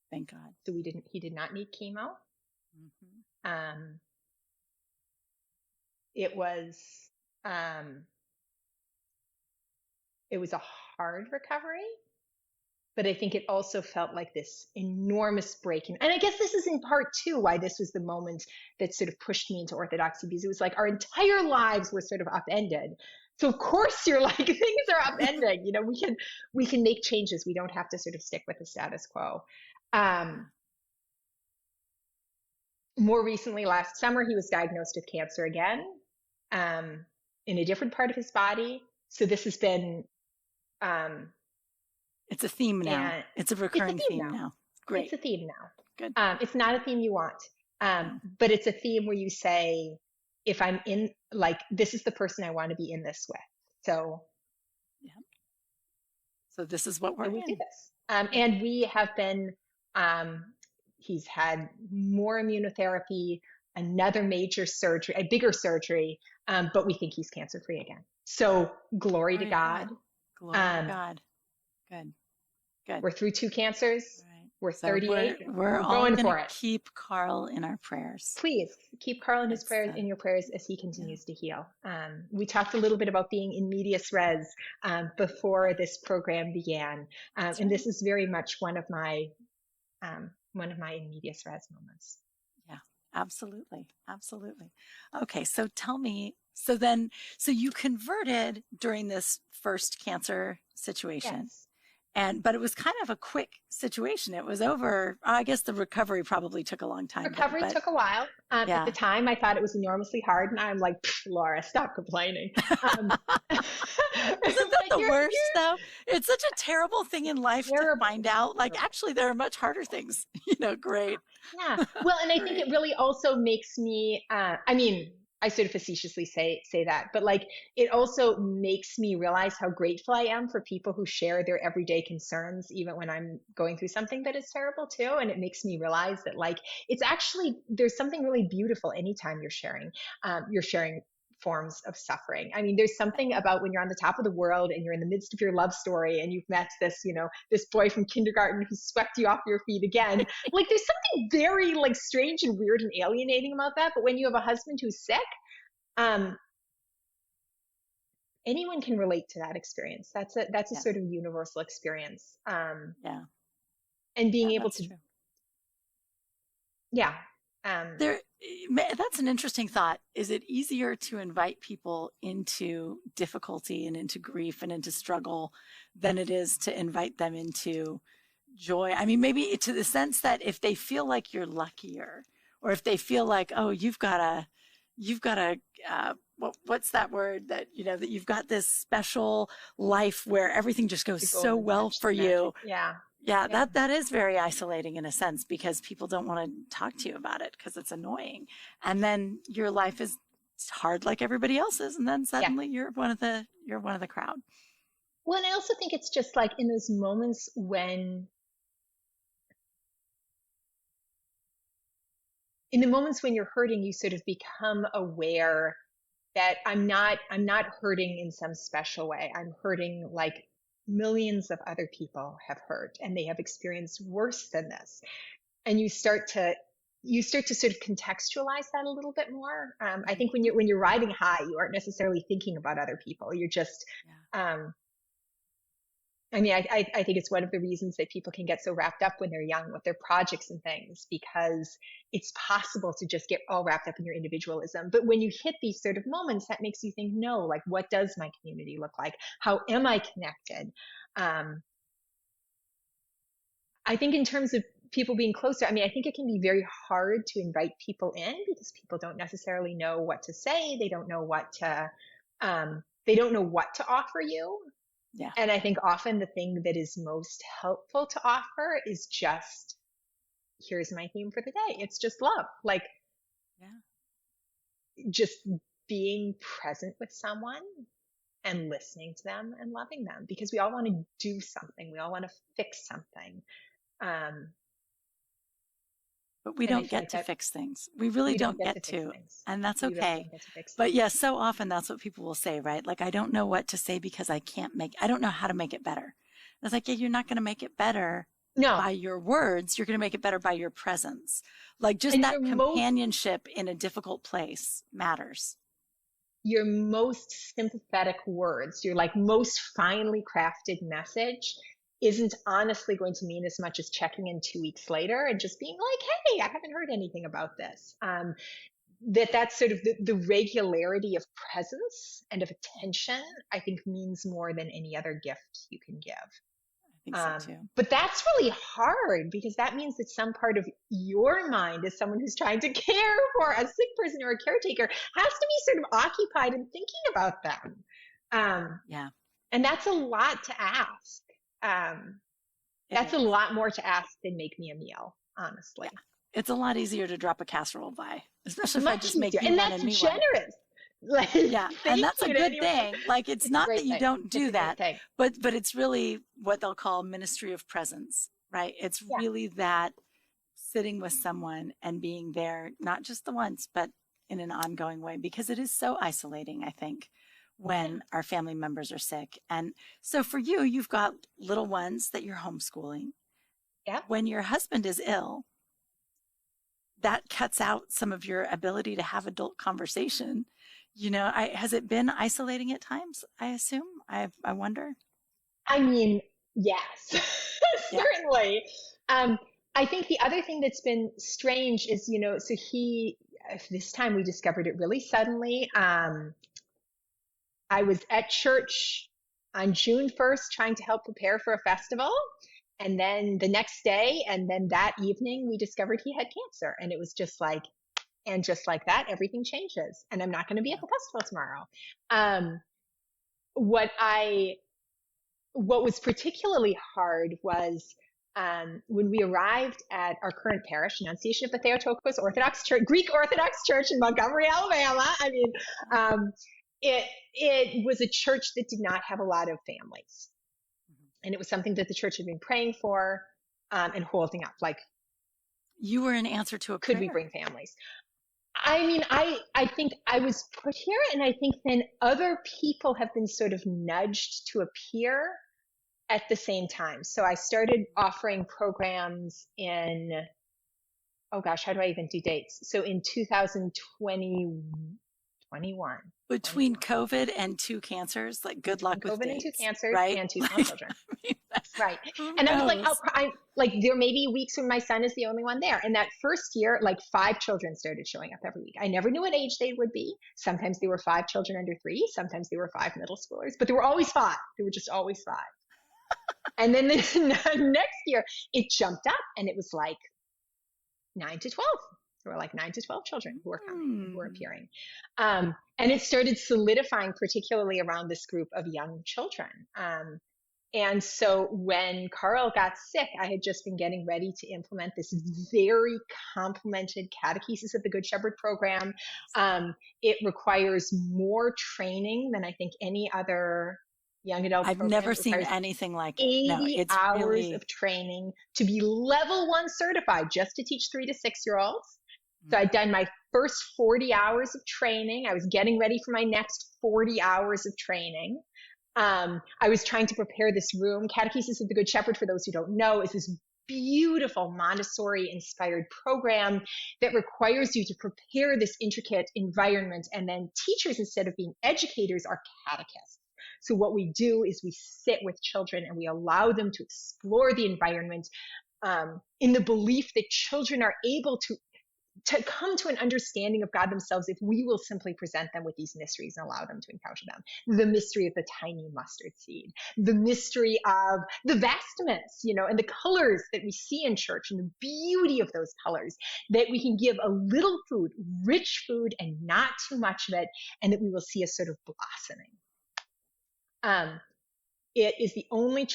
Thank God. So he did not need chemo. Mm-hmm. It was a hard recovery, but I think it also felt like this enormous breaking. And I guess this is in part too why this was the moment that sort of pushed me into Orthodoxy, because it was like our entire lives were sort of upended. So of course you're like, things are upending, we can make changes. We don't have to sort of stick with the status quo. More recently, last summer, he was diagnosed with cancer again, in a different part of his body. So this has been... it's a theme now. It's a recurring theme now. Great. It's a theme now. Good. It's not a theme you want, but it's a theme where you say, if I'm in, like, this is the person I want to be in this with. So... Yeah. So this is what we do this. And we have been... he's had more immunotherapy, another major surgery, a bigger surgery, but we think he's cancer-free again. So glory to God. Glory to God. Good. We're through 2 cancers. We're So 38. we're all going going for to it. keep Carl in our prayers. Please keep Carl in his It's, prayers, in your prayers, as he continues to heal. We talked a little bit about being in medias res before this program began, and this is very much one of my in medias res moments. Yeah, absolutely, absolutely. Okay, so tell me. So you converted during this first cancer situation. Yes. But it was kind of a quick situation. It was over. I guess the recovery probably took a long time. Recovery took a while. Yeah. At the time, I thought it was enormously hard, and I'm like, Laura, stop complaining. Isn't that the worst, though? It's such a terrible thing in life to find out. Like, actually, there are much harder things. Great. Yeah. Well, and I think it really also makes me. I mean, I sort of facetiously say that, but like it also makes me realize how grateful I am for people who share their everyday concerns, even when I'm going through something that is terrible too. And it makes me realize that like it's actually there's something really beautiful anytime you're sharing forms of suffering. I mean, there's something about when you're on the top of the world and you're in the midst of your love story and you've met this, this boy from kindergarten who swept you off your feet again. Like there's something very like strange and weird and alienating about that. But when you have a husband who's sick, anyone can relate to that experience. That's a sort of universal experience. And being able to, true. That's an interesting thought. Is it easier to invite people into difficulty and into grief and into struggle than it is to invite them into joy? I mean, maybe to the sense that if they feel like you're luckier, or if they feel like, oh, you've got a what's that word that that you've got this special life where everything just goes so well for you. Yeah, that is very isolating in a sense, because people don't want to talk to you about it because it's annoying. And then your life is hard like everybody else's, and then suddenly you're one of the crowd. Well, and I also think it's just like in those moments when you're hurting, you sort of become aware that I'm not hurting in some special way. I'm hurting like millions of other people have hurt, and they have experienced worse than this. And you start to sort of contextualize that a little bit more. I think when you're riding high, you aren't necessarily thinking about other people. You're just, I mean, I think it's one of the reasons that people can get so wrapped up when they're young with their projects and things, because it's possible to just get all wrapped up in your individualism. But when you hit these sort of moments, that makes you think, no, like, what does my community look like? How am I connected? I think in terms of people being closer, I mean, I think it can be very hard to invite people in because people don't necessarily know what to say. They don't know what to offer you. Yeah. And I think often the thing that is most helpful to offer is just, here's my theme for the day. It's just love. Like, just being present with someone and listening to them and loving them, because we all want to do something. We all want to fix something. But we don't get to fix things. We really don't get to. And that's okay. But yes, so often that's what people will say, right? Like, I don't know what to say because I don't know how to make it better. And it's like, yeah, you're not going to make it better by your words. You're going to make it better by your presence. Like, just that companionship in a difficult place matters. Your most sympathetic words, your like most finely crafted message isn't honestly going to mean as much as checking in 2 weeks later and just being like, hey, I haven't heard anything about this. That's sort of the regularity of presence and of attention, I think, means more than any other gift you can give. I think so too. But that's really hard, because that means that some part of your mind, as someone who's trying to care for a sick person or a caretaker, has to be sort of occupied in thinking about them. And that's a lot to ask. That's a lot more to ask than make me a meal, honestly. Yeah. It's a lot easier to drop a casserole by, especially if I just make you and one that's and me generous. Like, and that's a good thing. Like, it's not that you don't do that, but it's really what they'll call ministry of presence, right? It's really that sitting with someone and being there, not just the once, but in an ongoing way, because it is so isolating, I think, when our family members are sick. And so for you, you've got little ones that you're homeschooling. Yeah. When your husband is ill, that cuts out some of your ability to have adult conversation. Has it been isolating at times, I assume? I wonder. I mean, yes, Yeah. certainly. I think the other thing that's been strange is, so this time we discovered it really suddenly. I was at church on June 1st trying to help prepare for a festival. And then the next day, and then that evening, we discovered he had cancer. And it was just like that, everything changes. And I'm not going to be at the festival tomorrow. What was particularly hard was when we arrived at our current parish, Annunciation of the Theotokos Orthodox Church, Greek Orthodox Church in Montgomery, Alabama. I mean, it was a church that did not have a lot of families. And it was something that the church had been praying for and holding up. Like, you were an answer to a prayer. Could we bring families? I mean, I think I was put here, and I think then other people have been sort of nudged to appear at the same time. So I started offering programs in, oh gosh, how do I even do dates? So in 2021. Between COVID and 2 cancers, like good luck with COVID and 2 cancers, right? and 2 small children. Right. And knows? I was like, there may be weeks when my son is the only one there. And that first year, like 5 children started showing up every week. I never knew what age they would be. Sometimes they were 5 children under 3. Sometimes they were 5 middle schoolers, but they were always 5. They were just always 5. And then the next year it jumped up and it was like 9 to 12. There were like 9 to 12 children who were coming, who were appearing. And it started solidifying, particularly around this group of young children. And so when Carl got sick, I had just been getting ready to implement this very complimented Catechesis of the Good Shepherd program. It requires more training than I think any other young adult I've program. never seen anything like it. 80 No, it's hours really of training to be level 1 certified just to teach 3 to 6-year-olds. So I'd done my first 40 hours of training. I was getting ready for my next 40 hours of training. I was trying to prepare this room. Catechesis of the Good Shepherd, for those who don't know, is this beautiful Montessori-inspired program that requires you to prepare this intricate environment. And then teachers, instead of being educators, are catechists. So what we do is we sit with children and we allow them to explore the environment in the belief that children are able to come to an understanding of God themselves if we will simply present them with these mysteries and allow them to encounter them. The mystery of the tiny mustard seed, the mystery of the vestments, and the colors that we see in church and the beauty of those colors, that we can give a little food, rich food, and not too much of it, and that we will see a sort of blossoming. It is the only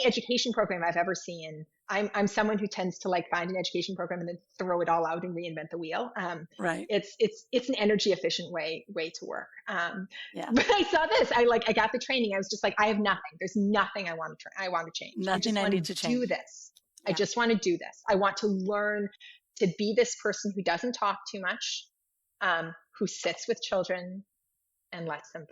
education program I've ever seen. I'm someone who tends to find an education program and then throw it all out and reinvent the wheel. Right. It's an energy efficient way to work. Yeah. But I saw this. I got the training. I was just like, I have nothing. There's nothing I want to change. Nothing I need to change. Do this. Yeah. I just want to do this. I want to learn to be this person who doesn't talk too much, who sits with children and lets them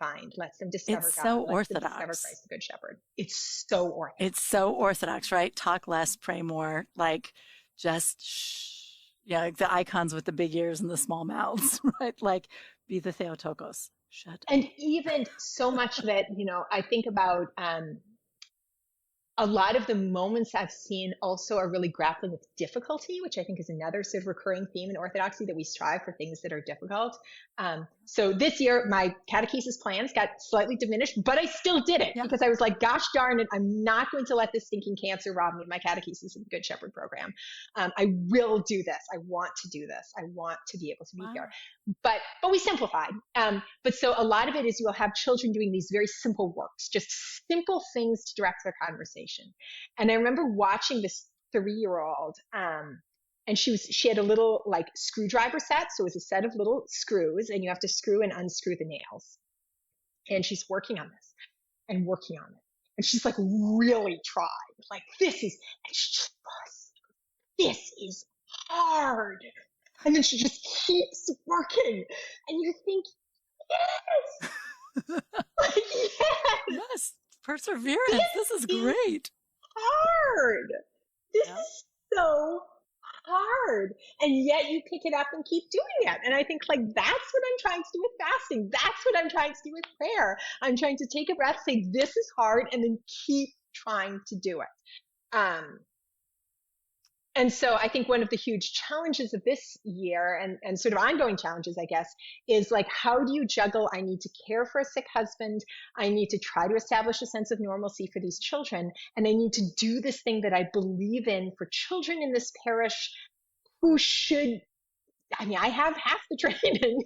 discover it's God. So lets orthodox. Them discover Christ the Good Shepherd. It's so orthodox. It's so orthodox, right? Talk less, pray more. Just shh. Yeah, like the icons with the big ears and the small mouths, right? Be the Theotokos. Shut up. And even so much that, I think about a lot of the moments I've seen also are really grappling with difficulty, which I think is another sort of recurring theme in Orthodoxy, that we strive for things that are difficult. So this year, my catechesis plans got slightly diminished, but I still did it because I was like, gosh darn it, I'm not going to let this stinking cancer rob me of my Catechesis of the Good Shepherd program. I will do this. I want to do this. I want to be able to be here. But we simplified. But so a lot of it is you will have children doing these very simple works, just simple things to direct their conversation. And I remember watching this 3-year-old, and she had a little screwdriver set. So it was a set of little screws and you have to screw and unscrew the nails. And she's working on this and working on it. And she's really tried. And she just was, this is hard. And then she just keeps working. And you think, yes. Yes. Yes. Perseverance. This is great. Hard. This Yeah. is so hard. And yet you pick it up and keep doing it. And I think like that's what I'm trying to do with fasting. That's what I'm trying to do with prayer. I'm trying to take a breath, say, this is hard, and then keep trying to do it. And so I think one of the huge challenges of this year and sort of ongoing challenges, I guess, is like, how do you juggle? I need to care for a sick husband. I need to try to establish a sense of normalcy for these children. And I need to do this thing that I believe in for children in this parish who should, I mean, I have half the training.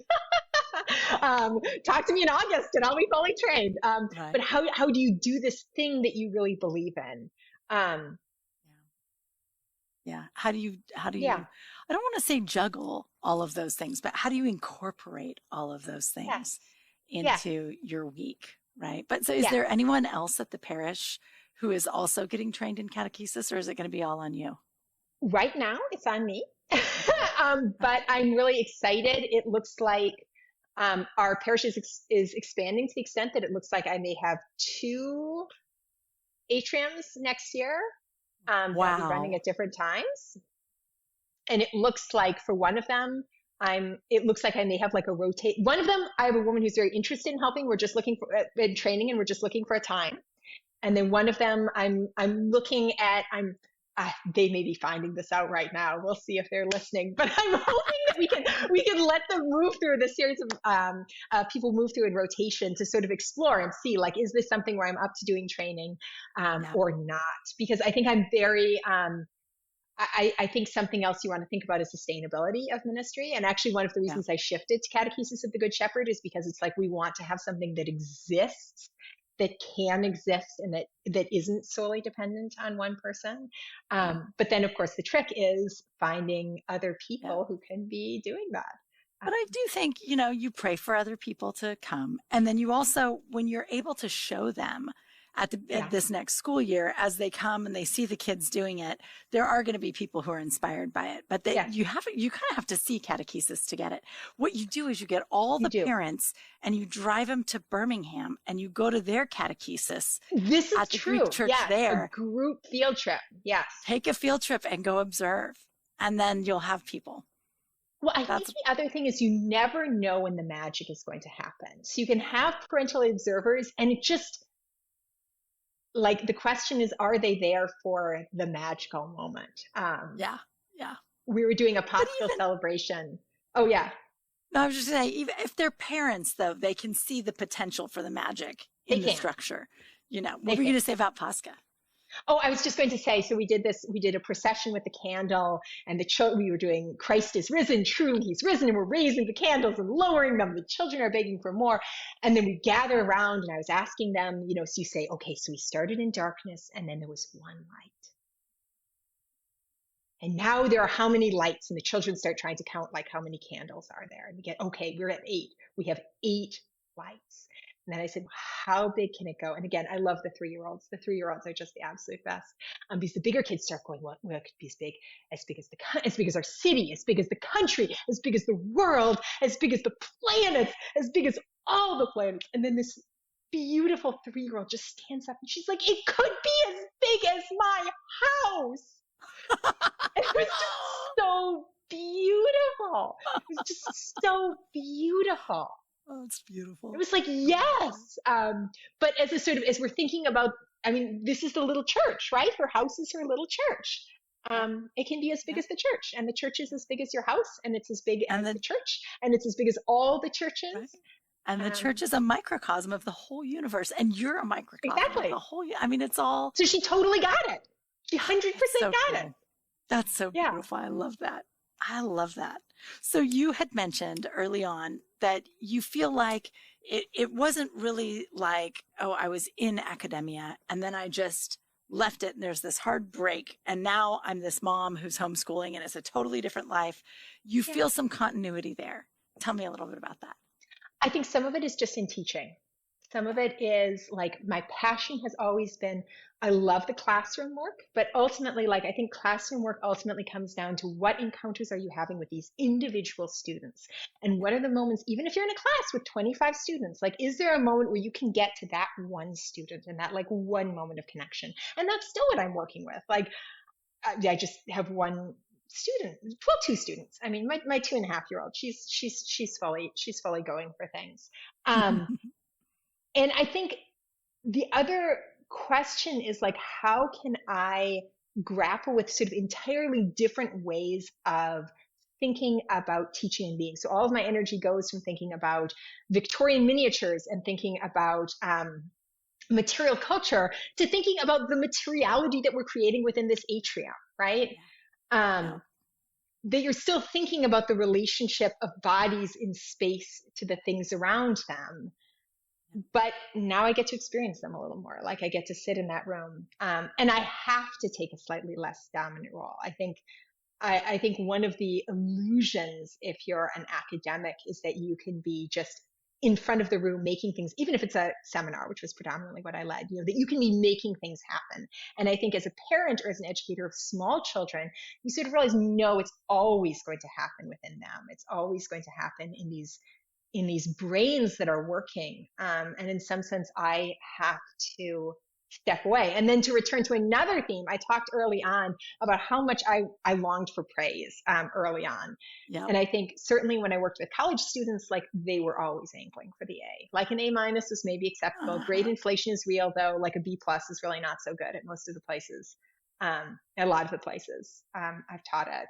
Talk to me in August and I'll be fully trained. Right. But how do you do this thing that you really believe in? Yeah. How do you, Yeah. I don't want to say juggle all of those things, but how do you incorporate all of those things into your week? Right. But so is there anyone else at the parish who is also getting trained in catechesis, or is it going to be all on you? Right now it's on me. But I'm really excited. It looks like our parish is expanding to the extent that it looks like I may have 2 atriums next year. That'll be running at different times. And it looks like for one of them, it looks like I may have like a rotate. One of them, I have a woman who's very interested in helping. We're just looking for in training, and we're just looking for a time. And then one of them, I'm looking at. They may be finding this out right now. We'll see if they're listening. But I'm hoping that we can let them move through the series of people move through in rotation to sort of explore and see, like, is this something where I'm up to doing training or not? Because I think I'm very. I think something else you want to think about is sustainability of ministry. And actually, one of the reasons I shifted to Catechesis of the Good Shepherd is because it's like we want to have something that exists, that can exist, and that isn't solely dependent on one person. But then, of course, the trick is finding other people who can be doing that. But I do think, you pray for other people to come. And then you also, when you're able to show them at this next school year, as they come and they see the kids doing it, there are going to be people who are inspired by it. But you kind of have to see catechesis to get it. What you do is you get all the parents and you drive them to Birmingham and you go to their catechesis. This is at the true. Greek church there. A group field trip. Yes. Take a field trip and go observe. And then you'll have people. Well, I think the other thing is you never know when the magic is going to happen. So you can have parental observers, and it just, like, the question is, are they there for the magical moment? We were doing a Paschal celebration. Oh, yeah. No, I was just saying, even if they're parents, though, they can see the potential for the magic in the structure. What were you going to say about Pascha? Oh, I was just going to say, so we did a procession with the candle, and we were doing Christ is risen, truly he's risen, and we're raising the candles and lowering them. The children are begging for more. And then we gather around, and I was asking them, so you say, okay, so we started in darkness, and then there was one light. And now there are how many lights? And the children start trying to count, like, how many candles are there? And we get, okay, we're at 8. We have 8 lights. And then I said, how big can it go? And again, I love the 3-year-olds. The 3-year-olds are just the absolute best. Because the bigger kids start going, well, it could be as big as our city, as big as the country, as big as the world, as big as the planets, as big as all the planets. And then this beautiful 3-year-old just stands up and she's like, it could be as big as my house. And it was just so beautiful. It was just so beautiful. Oh, it's beautiful. It was like, yes. But as we're thinking about, this is the little church, right? Her house is her little church. It can be as big as the church, and the church is as big as your house, and it's as big as the church, and it's as big as all the churches. Right. And the church is a microcosm of the whole universe, and you're a microcosm of the whole. It's all. So she totally got it. She 100% got it. That's so beautiful. I love that. So you had mentioned early on that you feel like it wasn't really like, oh, I was in academia and then I just left it and there's this hard break. And now I'm this mom who's homeschooling and it's a totally different life. You feel some continuity there. Tell me a little bit about that. I think some of it is just in teaching. Some of it is like my passion has always been, I love the classroom work, but ultimately, I think classroom work ultimately comes down to what encounters are you having with these individual students? And what are the moments, even if you're in a class with 25 students, is there a moment where you can get to that one student and that one moment of connection? And that's still what I'm working with. I just have one student, two students. I mean, my 2.5-year-old, she's fully going for things. And I think the other question is like, how can I grapple with sort of entirely different ways of thinking about teaching and being? So all of my energy goes from thinking about Victorian miniatures and thinking about material culture to thinking about the materiality that we're creating within this atrium, right? That you're still thinking about the relationship of bodies in space to the things around them. But now I get to experience them a little more. Like I get to sit in that room. And I have to take a slightly less dominant role. I think one of the illusions, if you're an academic, is that you can be just in front of the room making things, even if it's a seminar, which was predominantly what I led, that you can be making things happen. And I think as a parent or as an educator of small children, you sort of realize, no, it's always going to happen within them. It's always going to happen in these brains that are working. And in some sense, I have to step away. And then to return to another theme, I talked early on about how much I longed for praise early on. Yep. And I think certainly when I worked with college students, like they were always angling for the A. Like an A- was maybe acceptable. Grade inflation is real, though. Like a B+ is really not so good at most of the places, at a lot of the places I've taught at.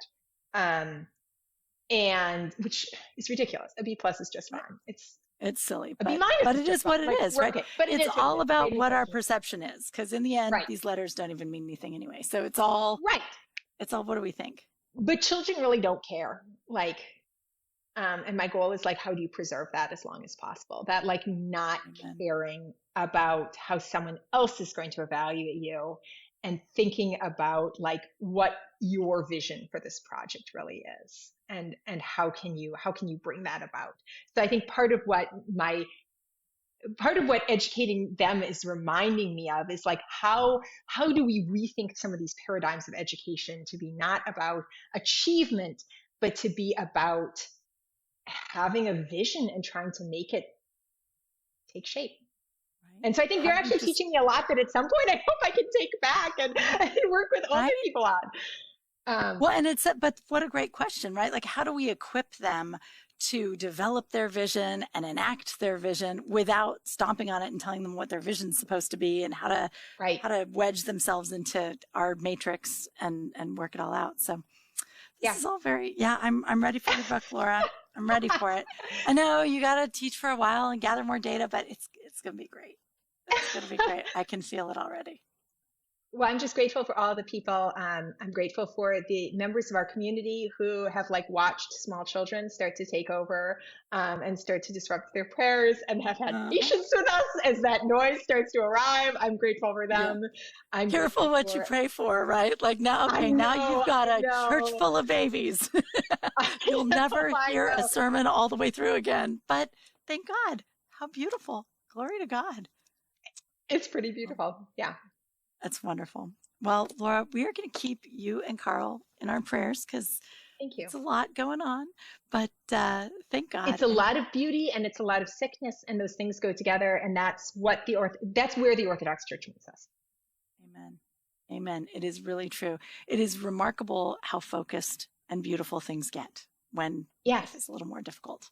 And which is ridiculous. A B+ is just fine. It's silly, but it is what it is, right? Okay. But it's all about what our perception is, because in the end, these letters don't even mean anything anyway. So it's all It's all, what do we think? But children really don't care. Like, and my goal is like, how do you preserve that as long as possible? That like not caring about how someone else is going to evaluate you, and thinking about like what your vision for this project really is, and how can you bring that about? So I think part of what educating them is reminding me of is like how do we rethink some of these paradigms of education to be not about achievement, but to be about having a vision and trying to make it take shape. And so I think you're actually teaching me a lot that at some point I hope I can take back and work with other people on. But what a great question, right? Like, how do we equip them to develop their vision and enact their vision without stomping on it and telling them what their vision's supposed to be and how to wedge themselves into our matrix and work it all out. So this is all very, I'm ready for the book, Laura. I'm ready for it. I know you got to teach for a while and gather more data, but it's going to be great. It's going to be great. I can feel it already. Well, I'm just grateful for all the people. I'm grateful for the members of our community who have like watched small children start to take over and start to disrupt their prayers and have had patience with us as that noise starts to arrive. I'm grateful for them. Yeah. I'm careful what you pray for, right? Like now you've got a church full of babies. You'll never hear a sermon all the way through again. But thank God. How beautiful. Glory to God. It's pretty beautiful. Yeah. That's wonderful. Well, Laura, we are going to keep you and Carl in our prayers because it's a lot going on. But thank God. It's a lot of beauty and it's a lot of sickness, and those things go together. And that's what that's where the Orthodox Church meets us. Amen. Amen. It is really true. It is remarkable how focused and beautiful things get when life is a little more difficult.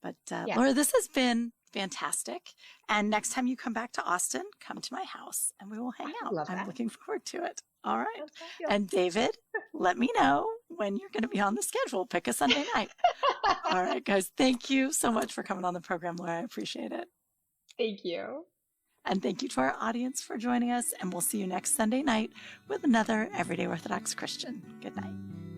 But Laura, this has been fantastic. And next time you come back to Austin, come to my house and we will hang out. I'm looking forward to it. All right. And David, let me know when you're going to be on the schedule. Pick a Sunday night. All right, guys. Thank you so much for coming on the program, Laura. I appreciate it. Thank you. And thank you to our audience for joining us. And we'll see you next Sunday night with another Everyday Orthodox Christian. Good night.